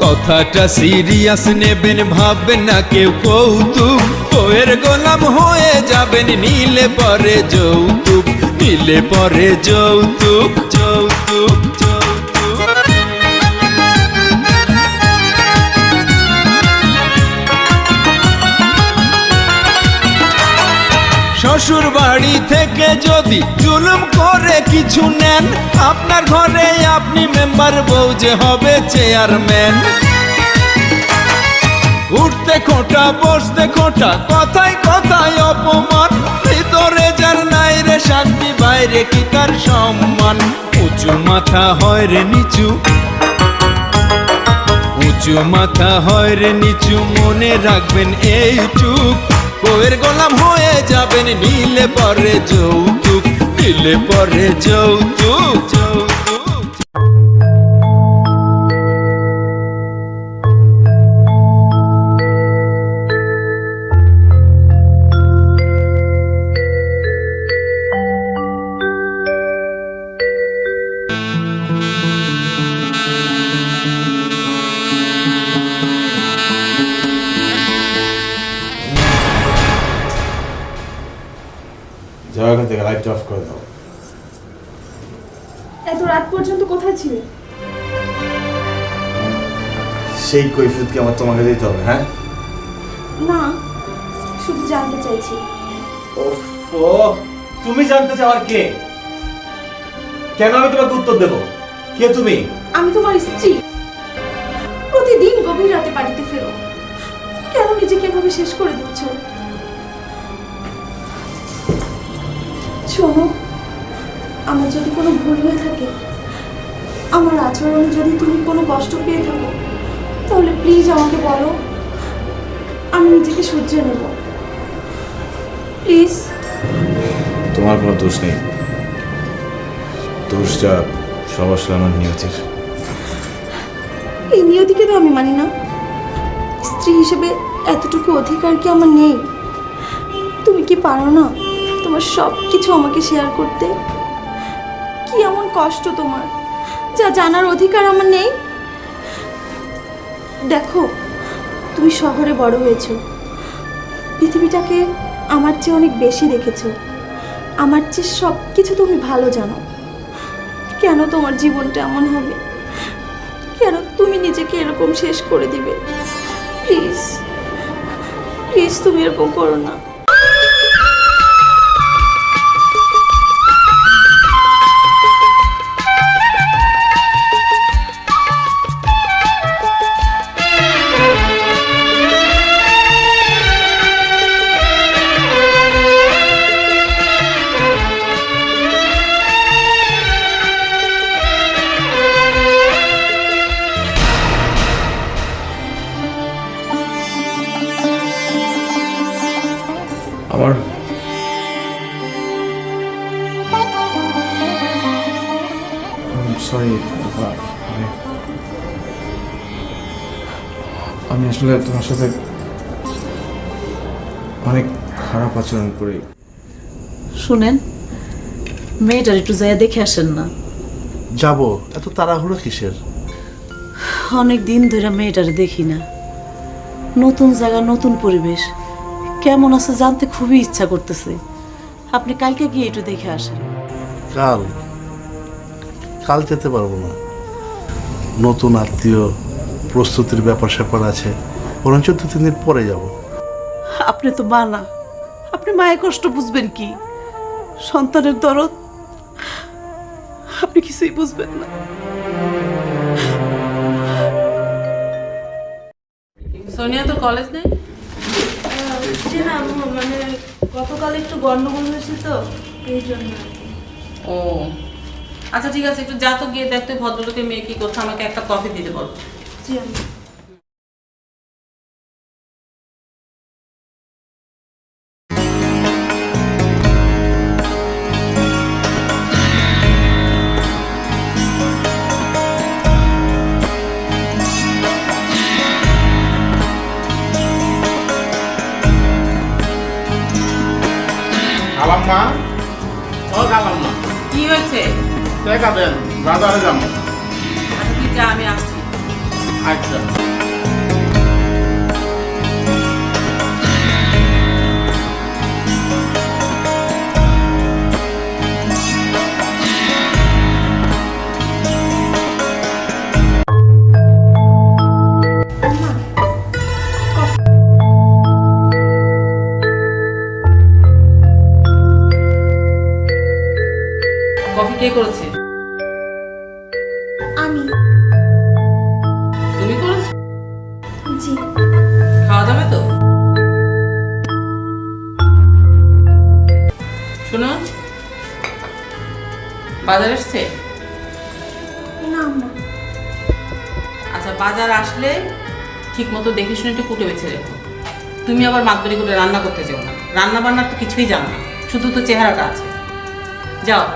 কথাটা সিরিয়াস নেবেন, ভাববেন না কেউ কৌতুক। বউয়ের গোলাম হয়ে যাবেন, নিলে পরে যৌতুক, নিলে পরে যৌতুক, যৌতুক, যৌতুক। শ্বশুর বাড়ি থেকে যদি জুলুম করে কিছু নেন, আপনার ঘরে আপনি মেম্বার, বউ যে হবে চেয়ারম্যান। উঠতে খোঁটা বসতে খোঁটা, কথায় কথায় অপমান, ভিতরে যার নাই রে শান্তি, বাইরে কি তার সম্মান। উঁচু মাথা হয় রে নিচু, উঁচু মাথা হয় রে নিচু, মনে রাখবেন এইটুক। বউয়ের গোলাম হয়ে যাবেন, নিলে পরে যৌতুক, নিলে পরে যৌতুক, যৌতুক। যাও এখান থেকে, লাইটটা অফ করে দাও। এত রাত পর্যন্ত কোথায় ছিলে? সেই কৈফিয়ত কি আমার তোমাকে দিতে হবে? হ্যাঁ না, শুধু জানতে চাইছি। ওফো, তুমি জানতে চাও আর কে? কেন আমি তোমাকে উত্তর দেব? কে তুমি? আমি তোমার স্ত্রী। প্রতিদিন গভীর রাতে বাড়িতে ফেরো, কেন নিজেকে এভাবে শেষ করে দিচ্ছ? শোনো, আমার যদি কোনো ভুল হয়ে থাকে, আমার আচরণ যদি তুমি কোনো কষ্ট পেয়ে থাকো, তাহলে প্লিজ আমাকে বলো, আমি নিজেকে শুধরে নেব, প্লিজ। তোমার কোনো দোষ নেই, দোষটা সব আসলে আমার নিয়তির। এই নিয়তিকে তো আমি মানি না। স্ত্রী হিসেবে এতটুকু অধিকার কি আমার নেই? তুমি কি পারো না তোমার সব কিছু আমাকে শেয়ার করতে? কি এমন কষ্ট তোমার যা জানার অধিকার আমার নেই? দেখো, তুমি শহরে বড় হয়েছো, পৃথিবীটাকে আমার চেয়ে অনেক বেশি দেখেছো, আমার চেয়ে সব কিছু তুমি ভালো জানো। কেন তোমার জীবনটা এমন হবে? কেন তুমি নিজেকে এরকম শেষ করে দিবে? প্লিজ প্লিজ, তুমি এরকম করো না। আমার সরি, আমি আসলে তোমার সাথে অনেক খারাপ আচরণ করি। শুনেন, মেয়েটার একটু যাইয়া দেখে আসেন না। যাবো, এত তাড়াহুড়ো কিসের? অনেক দিন ধরে মেয়েটারে দেখি না। নতুন জায়গা, নতুন পরিবেশ, কেমন আছে জানতে খুবই ইচ্ছা করতেছে। আপনি কালকে গিয়ে একটু দেখে আসেন। কাল কাল যেতে পারবো না, নতুন আত্মীয়, প্রস্তুতির ব্যাপার স্যাপার আছে, বরঞ্চ 2-3 দিন পরে যাব। আপনি তো মা না, আপনি মায়ের কষ্ট বুঝবেন কি? সন্তানের দরদ আপনি কিছুই বুঝবেন না। সোনিয়া তো কলেজ নেই? না, মানে গতকাল একটু গন্ডগোল হয়েছে তো, এই জন্য। ও আচ্ছা, ঠিক আছে, একটু যা তো গিয়ে দেখতে ভদ্রলোকের মেয়ে কি করছে, আমাকে একটা কফি দিতে বল। জি আমি। খালাম্মা, ও খালাম্মা, কি হয়েছে? টাকা দেন, বাজারে যাবো। আচ্ছা তুই যা, আমি আসছি। আচ্ছা কফি কে করেছে? আমি। তুমি করেছো? জি। খাওয়া যাবে তো? শোনো, বাজার এসছে? না আম্মা। আচ্ছা, বাজার আসলে ঠিক মতো দেখে শুনে একটু কুটে বেছে রেখো। তুমি আবার মাতবরি করে রান্না করতে যাও না, রান্না বান্নার তো কিছুই জানো না, শুধু তো চেহারাটা আছে। যাও।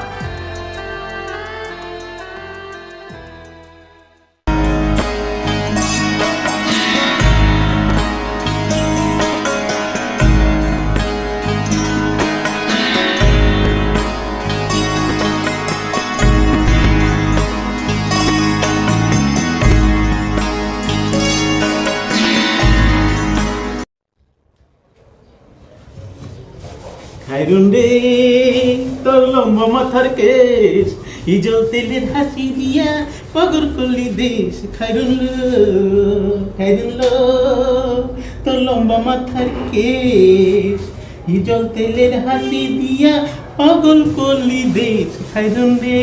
খাইরুন রে তোর লম্বা মাথার কেশ ইজল তেলের হাসি দিয়া পাগল করলি দেশ খাইরুন লো তোর লম্বা মাথার কেশ ইজল তেলের হাসি দিয়া পাগল করলি দেশ খাইরুন রে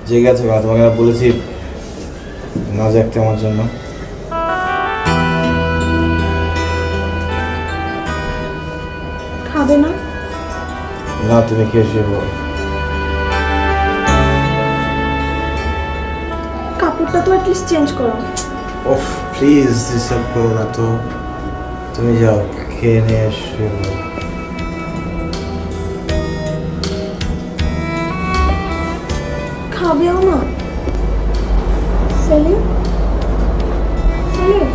জেগে আছে বা তোমাকে আমি বলেছি না জাগতে আমার জন্য। খাবে না? না, তুমি খেয়ে শুয়ে পড়ো। কাপড়টা তো অ্যাটলিস্ট চেঞ্জ করো। ওফ প্লিজ ডিস্টার্ব করো না তো, তুমি যাও খেয়ে নিয়ে শুয়ে পড়ো। খাবেও না? সেলিম, সেলিম,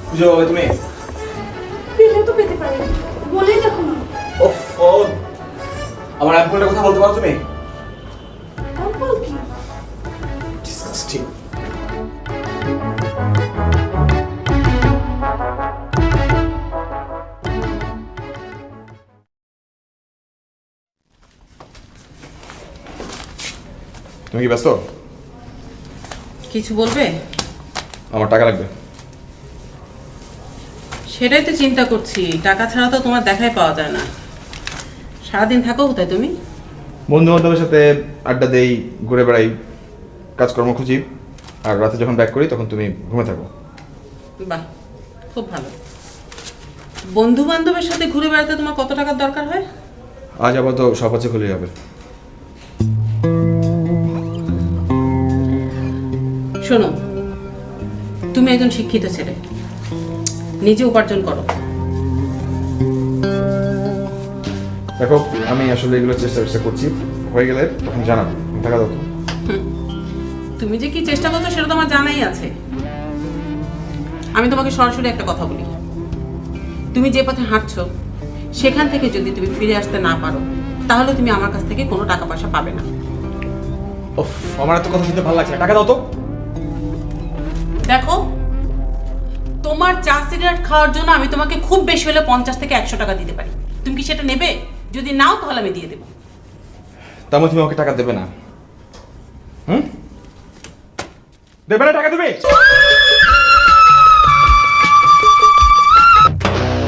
খুঁজে পাবে তুমি? পেলে তো পেতে পারি, বলেই দেখো না। ওফ, আমার অ্যাপলটার কথা বলতে পারো তুমি? অল্পল কি? ডিসকাস্টিং। তুমি কি ব্যস্ত? কিছু বলবে? আমার টাকা লাগবে। সেটাই তো চিন্তা করছি, টাকা ছাড়া তো তোমার দেখাই পাওয়া যায় না। সারাদিন থাকো কোথায় তুমি? বন্ধু বান্ধবের সাথে আড্ডা দেই, ঘুরে বেড়াই, কাজকর্ম খুঁজি, আর রাতে যখন ব্যাক করি তখন তুমি ঘুমে থাকো। বাহ, খুব ভালো। বন্ধু বান্ধবের সাথে ঘুরে বেড়াতে তোমার কত টাকার দরকার হয়? আজ আবার তো সব আছে খুলে যাবে। শোনো, তুমি একজন শিক্ষিত ছেলে, নিজে উপার্জন করো। দেখো, আমি আসলে এগুলো চেষ্টা করছি, হয়ে গেলে তখন জানাবো। টাকা দাও তো। তুমি যে কি চেষ্টা করছো সেটা তো আমার জানাই আছে। আমি তোমাকে সরাসরি একটা কথা বলি, তুমি যে পথে হাঁটছো সেখান থেকে যদি তুমি ফিরে আসতে না পারো তাহলে তুমি আমার কাছ থেকে কোনো টাকা পয়সা পাবে না। ওফ, আমার এত কথা শুনতে ভালো লাগছে না, টাকা দাও তো। দেখো, তোমার চা সিগারেট খাওয়ার জন্য আমি তোমাকে খুব বেশি হলে 50 থেকে 100 টাকা দিতে পারি। তুমি কি সেটা নেবে? যদি নাও তাহলে আমি দিয়ে দেবো। তার মধ্যে তুমি আমাকে টাকা দেবে না? দেবে না টাকা? দেবে?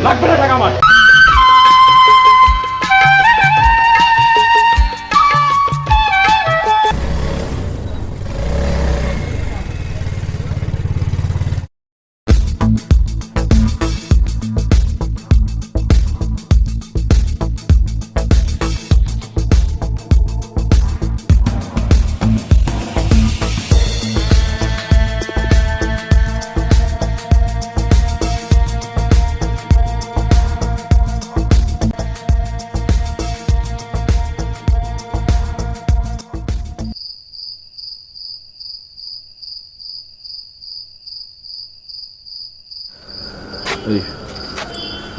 লাগবে না টাকা আমার।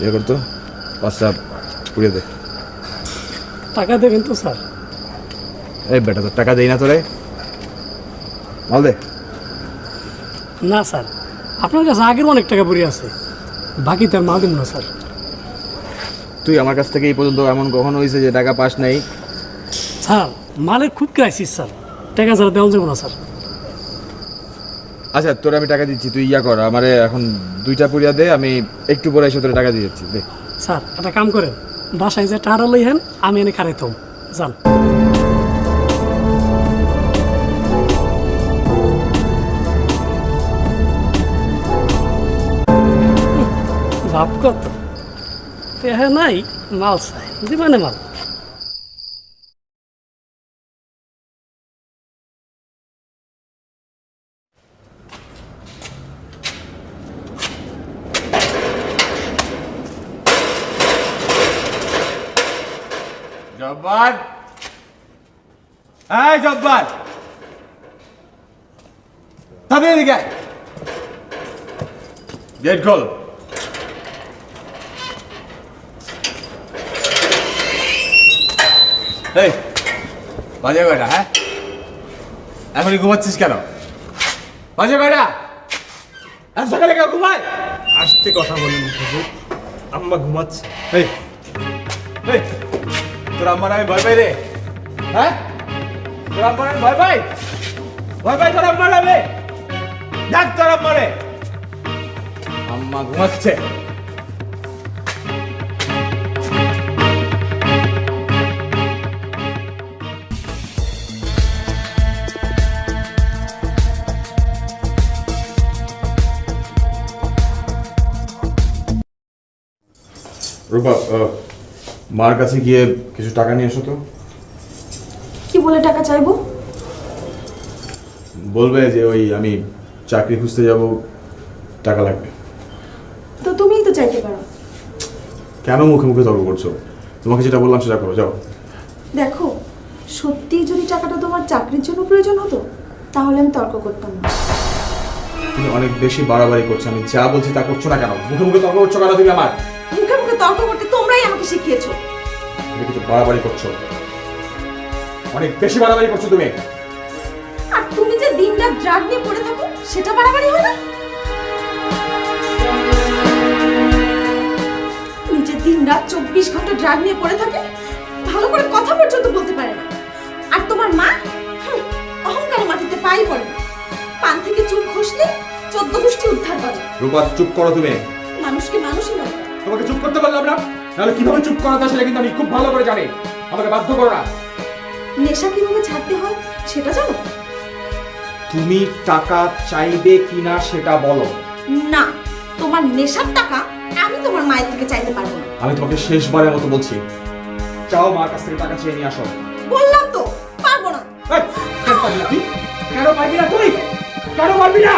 ইয়ে করতো, 5টা পুড়িয়ে দে। টাকা দেবেন তো স্যার? এই বেটা, তোর টাকা দেই না তোরে, মাল দে। না স্যার, আপনার কাছে আগের অনেক টাকা পড়ে আছে, বাকি তার মাল দিব না স্যার। তুই আমার কাছ থেকে এই পর্যন্ত এমন কখনো হয়েছে যে টাকা পাস নাই? স্যার মালের খুব ক্রাইসিস স্যার, টাকা ছাড়া দেওয়া যাবে না স্যার। আচ্ছা তোর আমি টাকা দিচ্ছি, তুই ইয়া কর, আমারে এখন 2টা পুরিয়া দে, আমি একটু পরে এসে তোর টাকা দিয়ে যাচ্ছি। দে। স্যার একটা কাম করেন, বাসায় যে টাকা লইহেন আমি এনে খারাইতাম, যান। ভাব কত তেহে নাই, মাল চাই দিবানে মাল। জব্বার, এই জব্বার, তবে এদিকে গেট খোল। এই বাজে কয়টা? হ্যাঁ এখনই ঘুমাচ্ছিস কেন? বাজে কয়টা? আজ সকালে কেউ ঘুমায়? আসতে কথা বলেন হুজুর, আম্মা ঘুমাচ্ছে। এই এই তোর আম্মার আমি ভয় পাই রে? হ্যাঁ তোর আম্মার আমি ভয় পাই? ভয় পাই তোর আম্মার আমি? দেখ তোর আম্মারে, আম্মা ঘুমাচ্ছে। রূপা, মার কাছে গিয়ে কিছু টাকা নিয়ে এসো তো। কি বলে টাকা চাইবো? বলবে যে ওই আমি চাকরি খুঁজতে যাব, টাকা লাগবে। তো তুমিই তো চাইতে পারো। কেন মুখে মুখে তর্ক করছো? তোমাকে যেটা বললাম সেটা করো, যাও। দেখো, সত্যিই যদি টাকাটা তোমার চাকরির জন্য প্রয়োজন হতো তাহলে আমি তর্ক করতাম না। তুমি অনেক বেশি বাড়াবাড়ি করছো, আমি যা বলছি তা করছো না কেন? মুখে মুখে তর্ক করছো কেন তুমি আমার? মুখে মুখে তর্ক করতে তোমরাই আমাকে শিখিয়েছো। তুমি কিন্তু বাড়াবাড়ি করছো, অনেক বেশি বাড়াবাড়ি করছো তুমি। আর তুমি যে দিনরাত ড্রাগ নিয়ে পড়ে থাকো সেটা বাড়াবাড়ি হয় না? নিজে দিনরাত 24 ঘন্টা ড্রাগ নিয়ে পড়ে থাকে, ভালো করে কথা পর্যন্ত বলতে পারে না। আর তোমার মা অহংকারে মাটিতে পাই পড়ে না, পান থেকে চুল খসলে 14 গোষ্ঠী উদ্ধার করে। রূপা চুপ করো তুমি। মানুষকে মানুষই নয়। তোমাকে চুপ করতে বললাম না? তাহলে কিভাবে চুপ করাতে সেটা কিন্তু আমি খুব ভালো করে জানি। আমাকে বাধ্য করো না। নেশা কিভাবে ছাড়তে হয় সেটা জানো? তুমি টাকা চাইবে কিনা সেটা বলো। না, তোমার নেশার টাকা আমি তোমার মায়ের থেকে চাইতে পারবো না। আমি তোমাকে শেষবারের মতো বলছি, চাও মার কাছ থেকে টাকা চেয়ে নিয়ে আসো। বললাম তো পারবো না। এই, কেন পারবি না তুই? কেন পারবি না তুই? কেন পারবি না?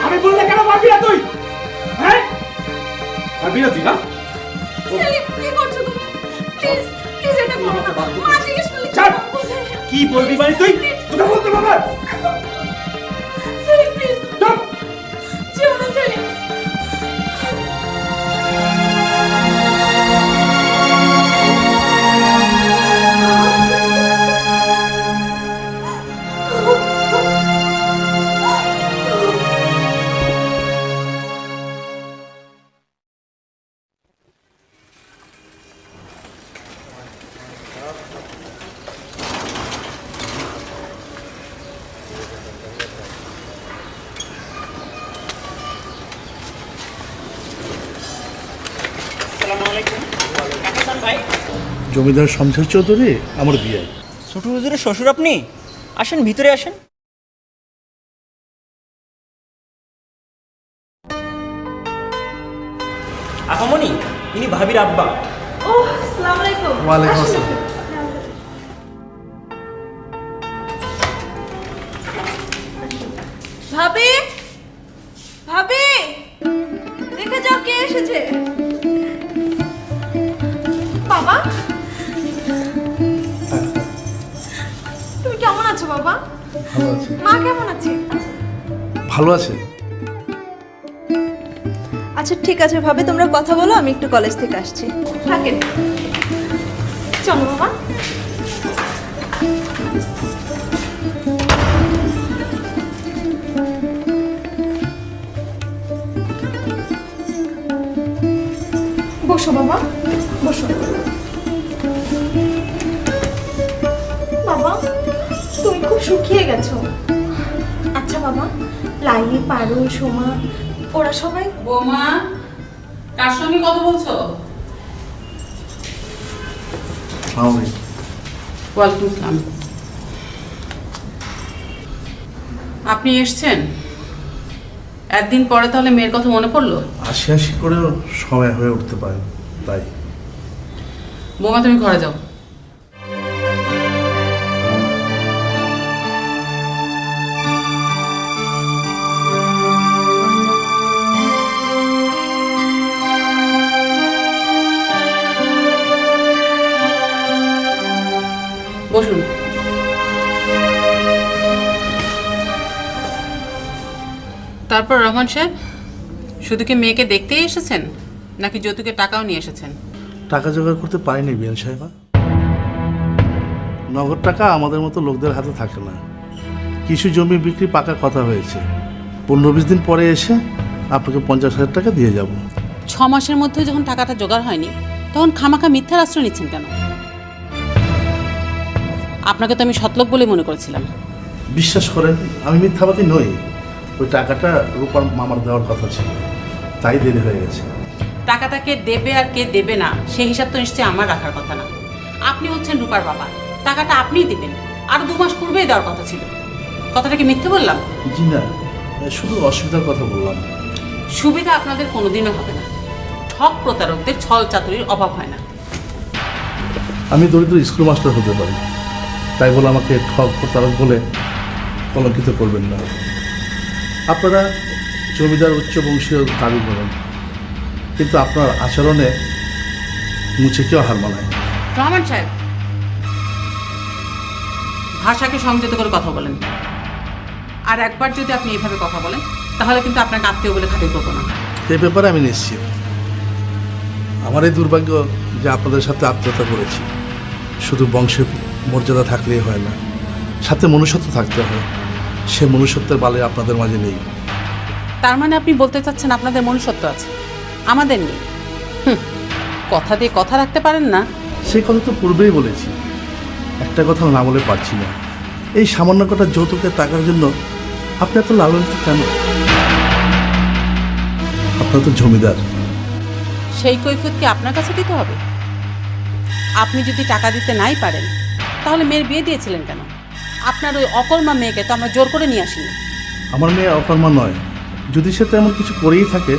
আমি বললে কেন পারবি না তুই? হ্যাঁ পারবি না তুই? না সেলিম, কি করছো তুমি? প্লিজ প্লিজ এটা করো না। মা জিজ্ঞেস করলে ছাড়। কি বলবি মানে তুই? তোকে বলতে বাবা। সেলিম প্লিজ চুপ। যেও না সেলিম। জমিদার শমশের চৌধুরী আমার বিয়ে। ছোট হুজুরের শ্বশুর আপনি? আসেন ভিতরে আসেন। আপামনি, ইনি ভাবির আব্বা। ওহ, আসসালামু আলাইকুম। ওয়ালাইকুম আসসালাম। ভাবি, ভাবি, দেখে যাও কে এসেছে। বাবা, তুমি কেমন আছো বাবা? ভালো আছে। মা কেমন আছে? ভালো আছে। আচ্ছা ঠিক আছে ভাবে, তোমরা কথা বলো, আমি একটু কলেজ থেকে আসছি। থাকেন, চলো বাবা। বসো বাবা, বসো। বাবা, তুমি খুব শুকিয়ে গেছো। আচ্ছা বাবা, লাইলি, পারুল, সোমা ওরা সবাই? বৌমা, কার সঙ্গে কথা বলছো? ওয়ালাইকুম আসসালাম। আপনি এসছেন একদিন পরে, তাহলে মেয়ের কথা মনে পড়লো? আসি করেও সময় হয়ে উঠতে পারে না, তাই। বৌমা, তুমি ঘরে যাও। বসুন। তারপর রহমান সাহেব, শুধু কি মেয়েকে দেখতেই এসেছেন নাকি যৌতুকের টাকাও নিয়ে এসেছেন? টাকা জোগাড় করতে পারিনি বিয়ান সাহেবা। নগদ টাকা আমাদের মতো লোকদের হাতে থাকে না। কিছু জমি বিক্রি পাকা কথা হয়েছে, 15-20 দিন পরে এসে আপনাকে 50,000 টাকা দিয়ে যাব। 6 মাসের মধ্যে যখন টাকাটা জোগাড় হয়নি, তখন খামাখা মিথ্যার আশ্রয় নিচ্ছেন কেন? আপনাকে তো আমি সৎলোক বলে মনে করেছিলাম। বিশ্বাস করেন, আমি মিথ্যাবাদী নই। ওই টাকাটা রূপার মামার দেওয়ার কথা ছিল, তাই দেরি হয়ে গেছে। টাকাটা কে দেবে আর কে দেবে না সেই হিসাব তো নিশ্চয়ই আমার রাখার কথা না। আপনি হচ্ছেন রূপার বাবা, টাকাটা আপনিই দেবেন। আর 2 মাস পূর্বেই দেওয়ার কথা ছিল। কথাটা কি মিথ্যে বললাম? জি না, শুধু অসুবিধার কথা বললাম। সুবিধা আপনাদের কোনোদিনও হবে না। ঠক প্রতারকদের ছল চাতুরির অভাব হয় না। আমি দরিদ্র স্কুল মাস্টার হতে পারি, তাই বলে আমাকে ঠক প্রতারক বলে কলঙ্কিত করবেন না। আপনারা জমিদার উচ্চ বংশীয় দাবি করেন, কিন্তু আপনার আচরণে মুছে কেউ হার মানায়। রহমান সাহেব, ভাষাকে সংযত করে কথা বলেন। আর একবার যদি আপনি এইভাবে কথা বলেন, তাহলে কিন্তু আপনাকে আত্মীয় বলে খাতির করবো না। এ ব্যাপারে আমি নিশ্চিত। আমার এই দুর্ভাগ্য যে আপনাদের সাথে আত্মীয়তা করেছি। শুধু বংশের মর্যাদা থাকলেই হয় না, সাথে মনুষ্যত্ব থাকতে হয়। সে মনুষ্যত্বের বালে আপনাদের মাঝে নেই। তার মানে আপনি বলতে চাচ্ছেন আপনাদের মনুষ্যত্ব আছে, আমাদের নেই? কথা দিয়ে কথা রাখতে পারেন না। সেই কথা তো পূর্বেই বলেছি, একটা কথা না বলে পারছি না। এই সামান্য কটা যৌতুকের টাকার জন্য আপনি এত লালনিত কেন? আপনার তো জমিদার। সেই কৈফিয়ত কি আপনার কাছে দিতে হবে? আপনি যদি টাকা দিতে নাই পারেন, তাহলে মেয়ের বিয়ে দিয়েছিলেন কেন? আপনার ওই অকর্মা মেয়েকে তো আমরা জোর করে নিয়ে আসিনি। আমার মেয়ে অকর্মা নয়। যদি সে তেমন কিছু করেই থাকে,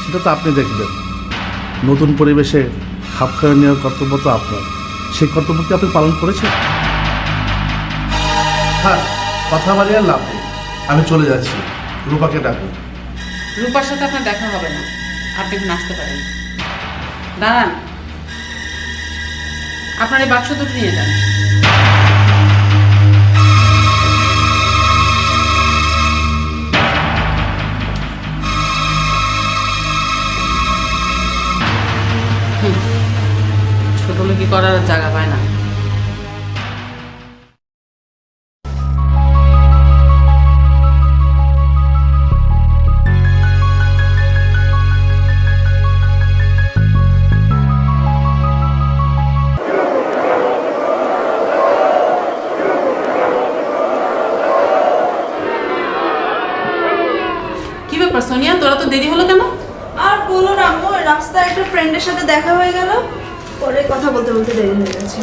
সেটা তো আপনি দেখবেন। নতুন পরিবেশে খাপ খাইয়ে নেওয়ার কর্তব্য তো আপনার। সেই কর্তব্য কি আপনি পালন করেছেন? হ্যাঁ, কথা বাড়িয়ে আর লাভ নেই। আমি চলে যাচ্ছি, রূপাকে ডাকুন। রূপার সাথে আপনার দেখা হবে না, আপনি এখন আসতে পারেন। দাঁড়ান, আপনার এই বাক্স দুটো নিয়ে যান। ছোট লোকি করার জায়গা পায় না। কি ব্যাপার সোনিয়া, তোরা তো দেরি হলো কেন? আর বলো না আম্মু, রাস্তায় একটা ফ্রেন্ডের সাথে দেখা হয়ে গেল, পরে কথা বলতে বলতে দেরি হয়ে গেছে।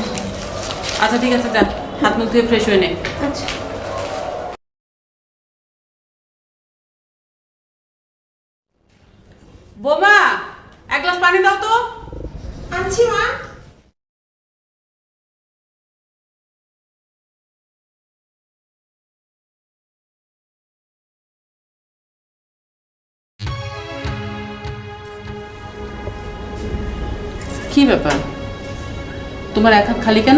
আচ্ছা ঠিক আছে, যা হাত মুখ ধুয়ে ফ্রেশ হয়ে নে। আচ্ছা। বোমা, এক গ্লাস পানি দাও তো। আনছি মা। কি ব্যাপার, তোমার এক হাত খালি কেন?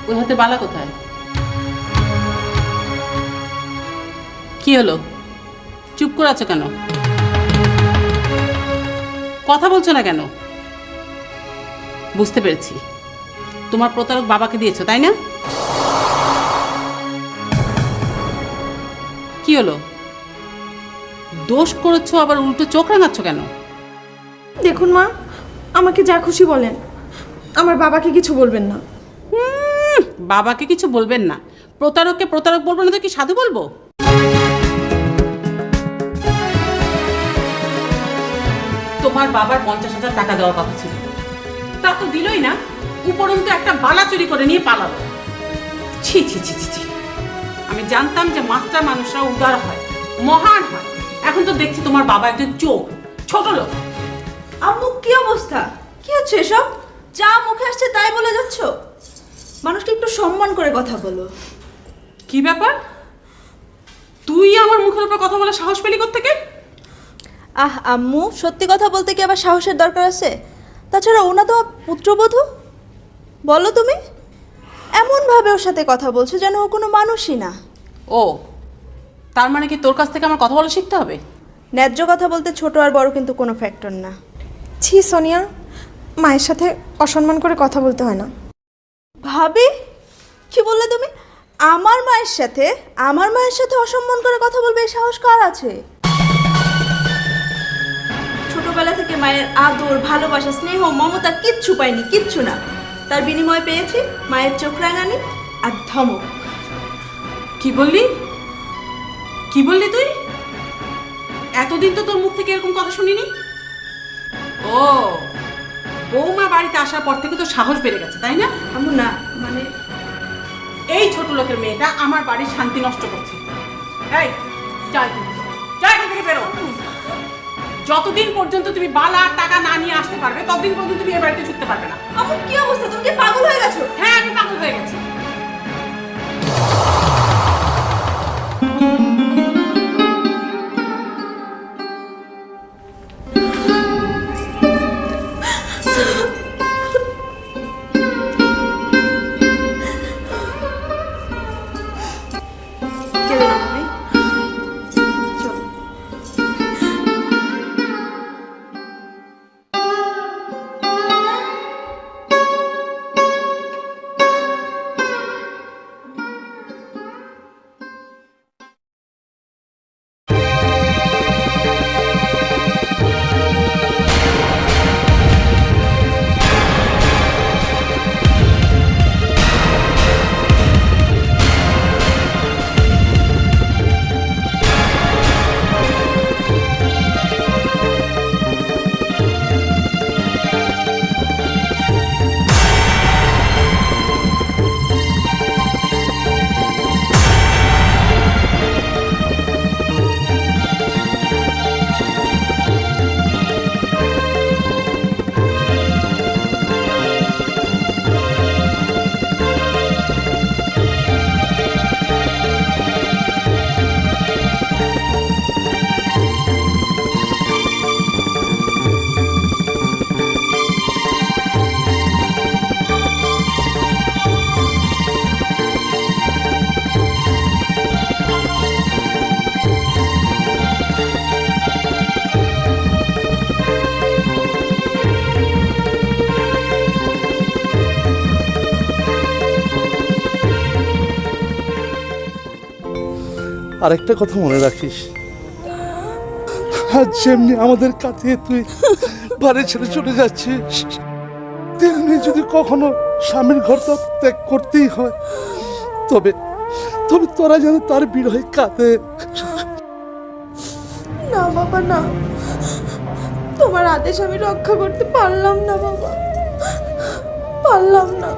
ওই হাতে বালা কোথায়? কি হলো, চুপ করে আছো কেন? কথা বলছো না কেন? বুঝতে পেরেছি, তোমার প্রতারক বাবাকে দিয়েছো, তাই না? কি হলো, দোষ করেছো আবার উল্টো চোখ রাঙাচ্ছ কেন? দেখুন মা, আমাকে যা খুশি বলেন, আমার বাবাকে কিছু বলবেন না। বাবাকে কিছু বলবেন না? প্রতারককে প্রতারক বলবো না তো কি সাধু বলবো? তোমার বাবার 50,000 টাকা দেওয়ার কথা ছিল, তা তো দিলই না, উপরন্তু একটা বালা চুরি করে নিয়ে পালালো। ছি ছি ছি ছি ছি। আমি জানতাম যে মাস্টার মানুষরা উদার হয়, মহান হয়, এখন তো দেখছি তোমার বাবা একজন চোর, ছোট লোক। আম্মু কি অবস্থা? কি হচ্ছে এসব? যা মুখে আসছে তাই বলে যাচ্ছ? মানুষকে একটু সম্মান করে কথা বলো। কি ব্যাপার, তুই আমার মুখের উপর কথা বলার সাহস পেলি কোত্থেকে? আম্মু, সত্যি কথা বলতে কি আবার সাহসের দরকার আছে? তাছাড়া ওনা তো পুত্রবধূ। বলো তুমি, এমন ভাবে ওর সাথে কথা বলছো যেন ও কোনো মানুষই না। ও, তার মানে কি তোর কাছ থেকে আমার কথা বলা শিখতে হবে? ন্যায্য কথা বলতে ছোট আর বড় কিন্তু কোনো ফ্যাক্টর না। ছি সোনিয়া, মায়ের সাথে অসম্মান করে কথা বলতে হয় না। ভাবি, কি বললে তুমি? আমার মায়ের সাথে অসম্মান করে কথা বলবে এই সাহস কার আছে? ছোটবেলা থেকে মায়ের আদর, ভালোবাসা, স্নেহ, মমতা কিচ্ছু পাইনি, কিচ্ছু না। তার বিনিময়ে পেয়েছি মায়ের চোখ রাঙানি আর ধমক। কি বললি? কি বললি তুই? এতদিন তো তোর মুখ থেকে এরকম কথা শুনিনি। ও, বৌমা বাড়িতে আসার পর থেকে তো সাহস বেড়ে গেছে, তাই না? আম্মু না, মানে এই ছোট লোকের মেয়েটা আমার বাড়ির শান্তি নষ্ট করছে। এই, যাই থেকে বেরো। যতদিন পর্যন্ত তুমি বালা আর টাকা না নিয়ে আসতে পারবে ততদিন পর্যন্ত তুমি এই বাড়িতে ছুটতে পারবে না। আম্মু কি অবস্থা? তুমি কি পাগল হয়ে গেছো? হ্যাঁ, আমি পাগল হয়ে গেছি। কেঁদো না মাম্মি, চলো। আরেকটা কথা মনে রাখিস, আজ যেমনি আমাদের কাটিয়ে তুই বাড়ি ছেড়ে চলে যাচ্ছিস, তেমনি যদি কখনো স্বামীর ঘর ত্যাগ করতেই হয় তবে তবে তোরা যেন তার বিরহে কাঁদে। না বাবা, না, তোমার আদেশ আমি রক্ষা করতে পারলাম না বাবা, পারলাম না।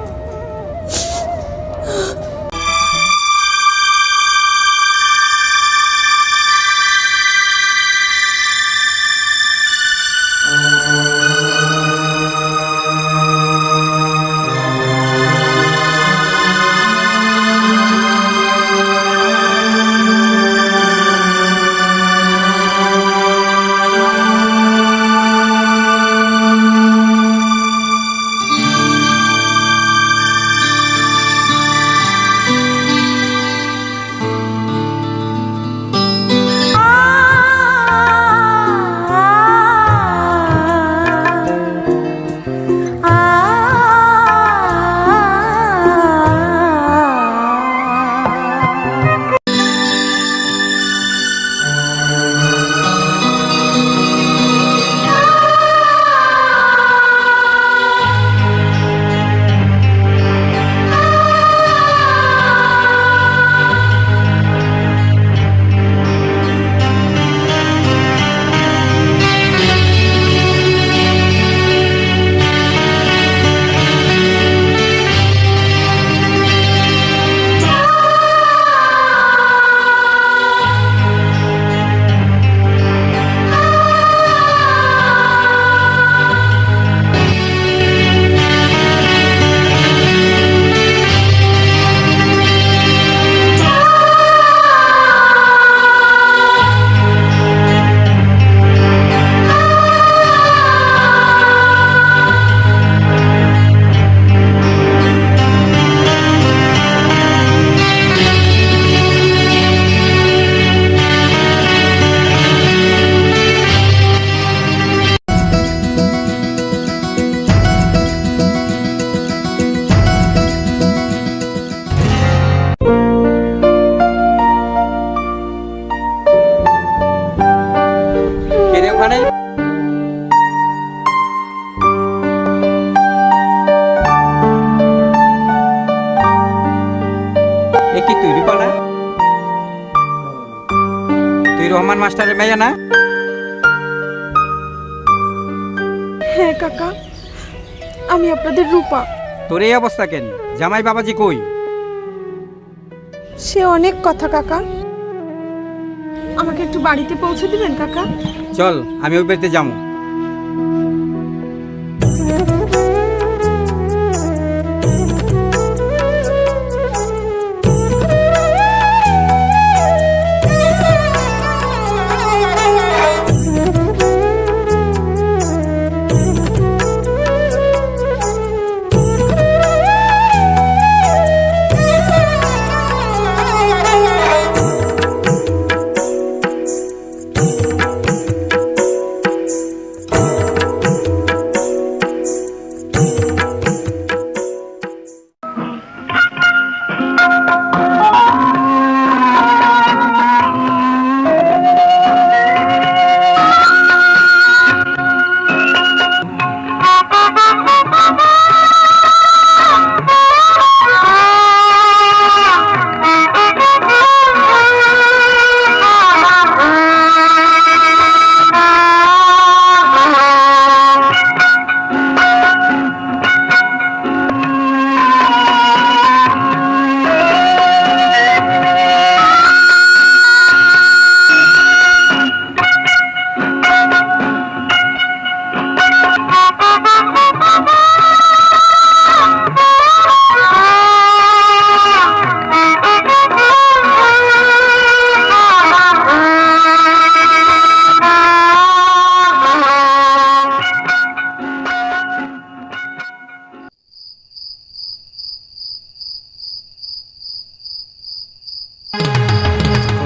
প্রধান মাস্টারের মেয়ে না? হ্যাঁ কাকা, আমি আপনাদের রূপা। তোর এই অবস্থা কেন? জামাই বাবাজি কই? সে অনেক কথা কাকা, আমাকে একটু বাড়িতে পৌঁছে দিবেন কাকা? চল আমি ওই বাড়িতে যাবো।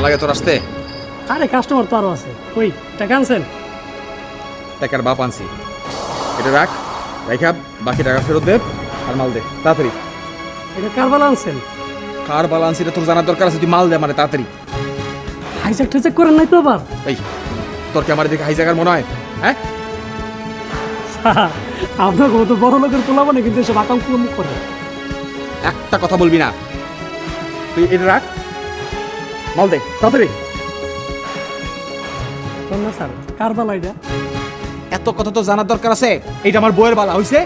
লাগে তোর আসতে? আরে কাস্টমার তো আরো আছে। ওই টাকা আনছেন? টাকার বাপ আনছি। এটা রাখ, রাখা বাকি টাকা ফেরত দে আর মাল দে তাড়াতাড়ি। এটা কার বালা আনছেন? কার বালা আনছি এটা তোর জানার দরকার আছে, তুই মাল দে মানে তাড়াতাড়ি। হাইজাক ঠাইজাক করেন নাই তো আবার? এই তোর কি আমার দিকে হাইজাকার মনে হয়? হ্যাঁ আপনার কত বড় লোকের পোলা মানে কিন্তু এসব আকাম কুম করে। একটা কথা বলবি না, তুই এটা রাখ, মাল দে তাড়াতাড়ি। না স্যার, কার বালা এটা? এত কথা তো জানার দরকার আছে। এইটা আমার বউয়ের বালা হইছে।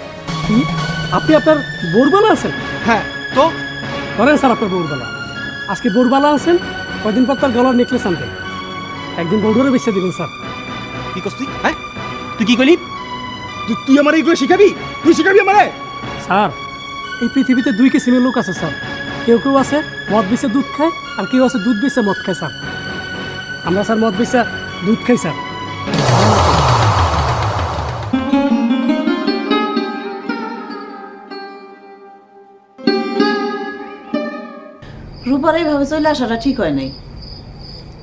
আপনি আপনার বউর বালা আছেন? হ্যাঁ তো ধরেন স্যার আপনার বউর বালা। আজকে বউর বালা আছেন, কয়দিন পর তার গলার নেকলেস আনতেন। একদিন বউডরে বেঁচে দিবেন স্যার। কি করছিস তুই? হ্যাঁ তুই কি করলি? তুই আমার এইগুলো শিখাবি? তুই শিখাবি আমারে? স্যার এই পৃথিবীতে দুই কিসিমের লোক আছে স্যার। কেউ কেউ আছে মদ বেচে দুধ খায়, আর কেউ আছে দুধ বেচে মদ খায় স্যার। আমরা স্যার মদ বেচে দুধ খাই স্যার। রূপার এইভাবে চলে আসাটা ঠিক হয় নাই।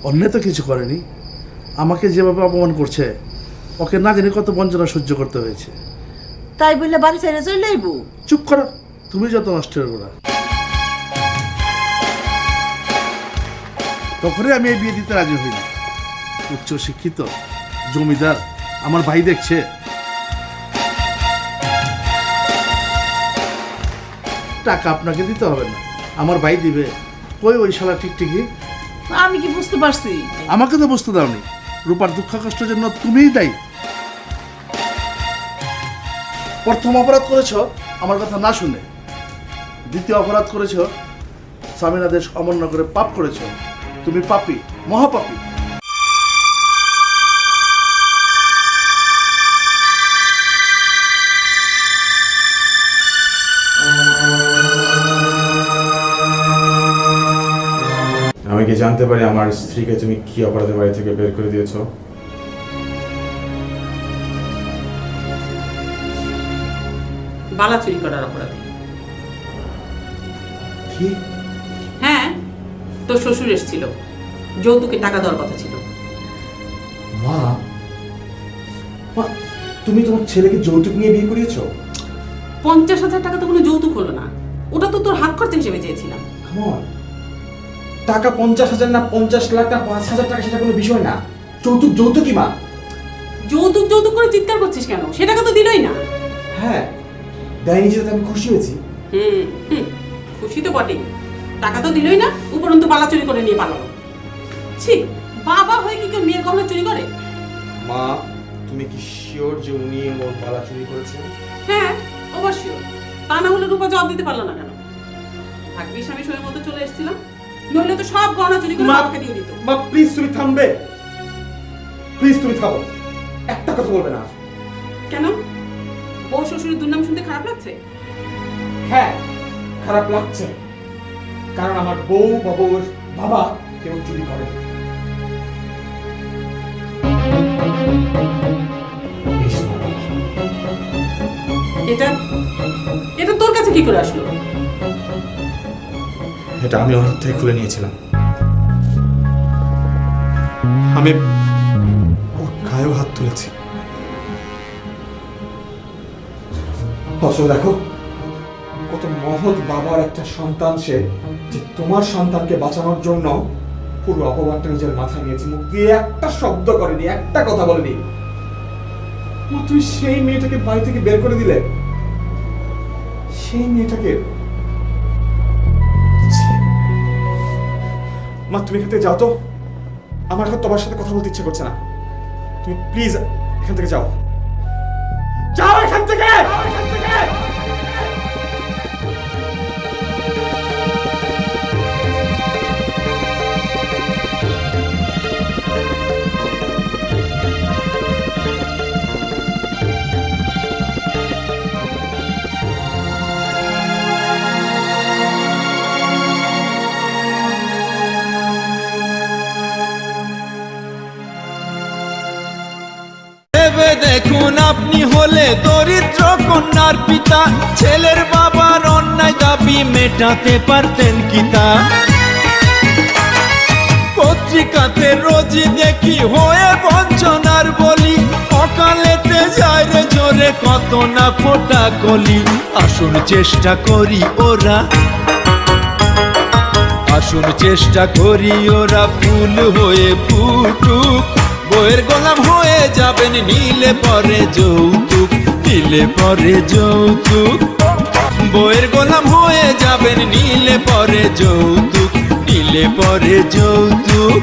অন্যায় তো কিছু করেনি, আমাকে যেভাবে অপমান করছে ওকে না জানি কত বঞ্চনা সহ্য করতে হয়েছে। তাই বললে বাড়ি ছেড়ে চলে আইব? চুপ করো, তুমি যত নষ্টের গোড়া। তখনই আমি এই বিয়ে দিতে রাজি হইনি। উচ্চ শিক্ষিত জমিদার আমার ভাই দেখছে। টাকা আপনাকে দিতে হবে না, আমার ভাই দিবে। কই ওই শালা টিকটিকি? আমি কি বুঝতে পারছি? আমাকে তো বুঝতে দাওনি। রূপার দুঃখ কষ্টের জন্য তুমিই দায়ী। প্রথম অপরাধ করেছ আমার কথা না শুনে, দ্বিতীয় অপরাধ করেছ স্বামীর আদেশ অমান্য করে পাপ করেছ। তুমি পাপী, মহাপাপী। আমি কি জানতে পারি আমার স্ত্রীকে তুমি কি অপরাধে বাড়ি থেকে বের করে দিয়েছো? বালা চুরি করার অপরাধে। কি? হ্যাঁ, তোর শ্বশুর এসেছিল, যৌতুকে টাকা দেওয়ার কথা ছিল। মা, তুমি তোমার ছেলেকে যৌতুক নিয়ে বিয়ে করিয়েছো? 50,000 টাকা তো কোনো যৌতুক হলো না, ওটা তো তোর হাত খরচা হিসেবে চেয়েছিলাম। টাকা 50,000 না 50 লাখ না 5,000 টাকা সেটা কোনো বিষয় না। যৌতুক যৌতুকই মা। যৌতুক যৌতুক করে চিৎকার করছিস কেন? সে টাকা তো দিলই না। হ্যাঁ, দেয়নি যেটা আমি খুশি হয়েছি। খুশি তো বটেই, টাকা তো দিলই না, উপরন্তু পালা চুরি করে নিয়ে পালালো। ছি, বাবা হয়ে কি কেউ মেয়ের গহনা চুরি করে? মা, তুমি কি শিওর যে উনি ওর বালা চুরি করেছেন? হ্যাঁ, অবশ্যই। তা না হলে রূপা জবাব দিতে পারলো না কেন? ভাগ্যিস আমি সময় মতো চলে এসেছিলাম, নইলে তো সব গহনা চুরি করে বাবাকে দিয়ে দিত। মা প্লিজ তুমি থামবে, প্লিজ তুমি থামো, একটা কথা বলবে না। কেন? বউ শ্বশুরের দুর্নাম শুনতে খারাপ লাগছে? হ্যাঁ, খারাপ লাগছে, কারণ আমার বউ বা বউর বাবা কেউ চুরি করে। এটা এটা তোর কাছে কি করে আসলো? এটা আমি ওর হাত থেকে খুলে নিয়েছিলাম। আমি ওর গায়েও হাত তুলেছি। দেখো কত মহৎ বাবার একটা সন্তান সে, যে তোমার সন্তানকে বাঁচানোর জন্য পুরো অপবাদটা নিজের মাথায় নিয়েছে, মুখ দিয়ে একটা শব্দ করেনি, একটা কথা বলেনি। তুমি সেই মেয়েটাকে বাড়ি থেকে বের করে দিলে, সেই মেয়েটাকে। মা তুমি এখান থেকে যাও তো, আমার এখন তোমার সাথে কথা বলতে ইচ্ছে করছে না। তুমি প্লিজ এখান থেকে যাও, যাও এখান থেকে। ভেবে দেখুন, আপনি হলে দরিদ্র কন্যার পিতা, ছেলের বাবার অন্যায় দাবি মেটাতে পারতেন কি তা? পত্রিকাতে রোজই দেখি হয়ে বঞ্চনার বলি, অকালেতে যায় রে জোরে কত না ফোটা কলি। আসুন চেষ্টা করি ওরা, আসুন চেষ্টা করি ওরা ফুল হয়ে ফুটুক, বইয়ের গোলাম হয়ে যাবেন নিলে পরে যৌতুক, নিলে পরে যৌতুক। বইয়ের গোলাম হয়ে যাবেন নিলে পরে যৌতুক, নিলে পরে যৌতুক।